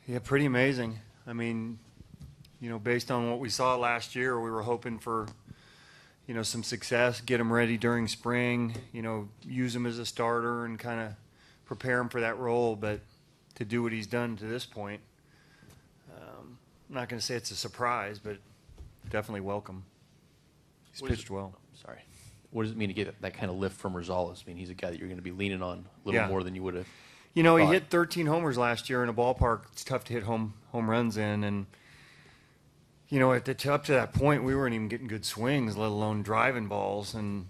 Yeah, pretty amazing. I mean, based on what we saw last year, we were hoping for, some success, get him ready during spring, use him as a starter and kind of prepare him for that role. But to do what he's done to this point, I'm not going to say it's a surprise, but definitely welcome. He's pitched well. Sorry. What does it mean to get that kind of lift from Rosales? I mean, he's a guy that you're going to be leaning on a little more than you would have. He hit 13 homers last year in a ballpark. It's tough to hit home runs in. And, up to that point, we weren't even getting good swings, let alone driving balls. And,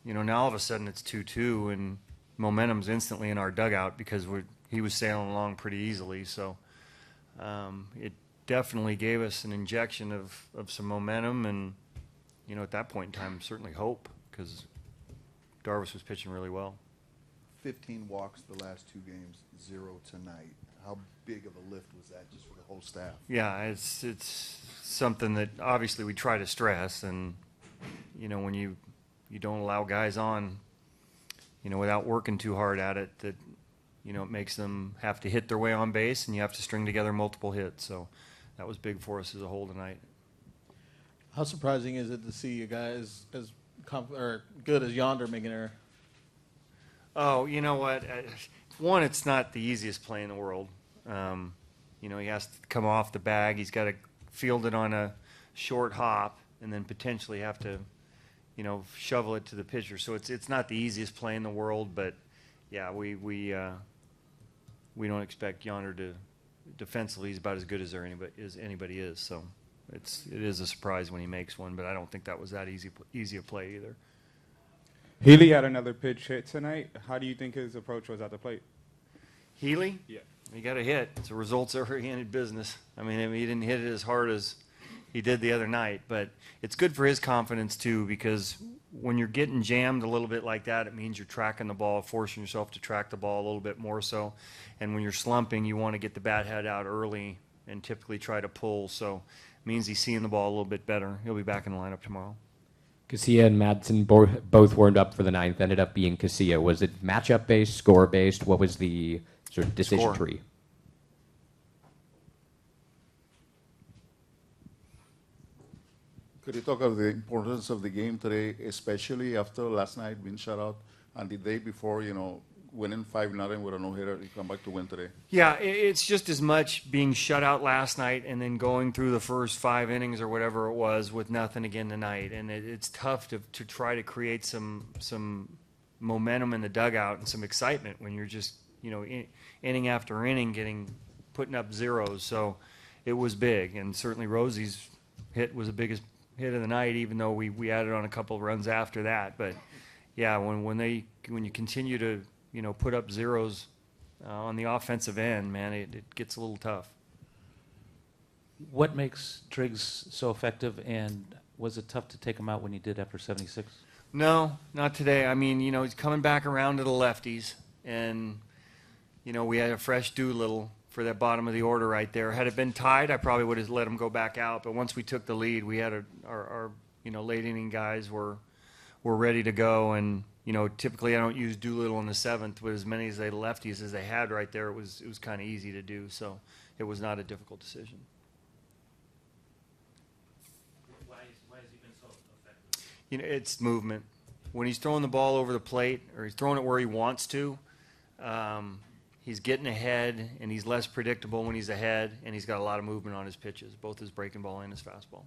now all of a sudden it's 2-2, and momentum's instantly in our dugout because he was sailing along pretty easily. So it definitely gave us an injection of some momentum. And, at that point in time, certainly hope, because Darvish was pitching really well. 15 walks the last 2 games, 0 tonight. How big of a lift was that just for the whole staff? Yeah, it's something that obviously we try to stress, and when you don't allow guys on, without working too hard at it, that it makes them have to hit their way on base, and you have to string together multiple hits. So that was big for us as a whole tonight. How surprising is it to see a guy as good as Yonder making an error? Oh, you know what? One, it's not the easiest play in the world. He has to come off the bag. He's got to field it on a short hop and then potentially have to, shovel it to the pitcher. So it's not the easiest play in the world. But yeah, we don't expect Yonder to defensively. He's about as good as anybody is. So it is a surprise when he makes one. But I don't think that was that easy a play either. Healy had another pitch hit tonight. How do you think his approach was at the plate? Healy? Yeah. He got a hit. It's a results-oriented business. I mean, he didn't hit it as hard as he did the other night, but it's good for his confidence too, because when you're getting jammed a little bit like that, it means you're tracking the ball, forcing yourself to track the ball a little bit more so. And when you're slumping, you want to get the bat head out early and typically try to pull. So it means he's seeing the ball a little bit better. He'll be back in the lineup tomorrow. Casilla and Madsen both warmed up for the ninth, ended up being Casilla. Was it matchup-based, score-based? What was the sort of decision tree? Could you talk of the importance of the game today, especially after last night being shut out and the day before, winning 5-0 with a no-hitter, you come back to win today? Yeah, it's just as much being shut out last night and then going through the first 5 innings or whatever it was with nothing again tonight. And it's tough to try to create some momentum in the dugout and some excitement when you're just, inning after inning putting up zeros. So it was big. And certainly Rosie's hit was the biggest hit of the night, even though we added on a couple of runs after that. But, yeah, when you continue to put up zeros on the offensive end, man, it gets a little tough. What makes Triggs so effective, and was it tough to take him out when you did after 76? No, not today. I mean, he's coming back around to the lefties, and, we had a fresh Doolittle for that bottom of the order right there. Had it been tied, I probably would have let him go back out, but once we took the lead, we had our late inning guys were ready to go, and typically I don't use Doolittle in the 7th with as many lefties as they had right there. It was kind of easy to do, so it was not a difficult decision. Why has he been so effective? It's movement. When he's throwing the ball over the plate or he's throwing it where he wants to, he's getting ahead, and he's less predictable when he's ahead, and he's got a lot of movement on his pitches, both his breaking ball and his fastball.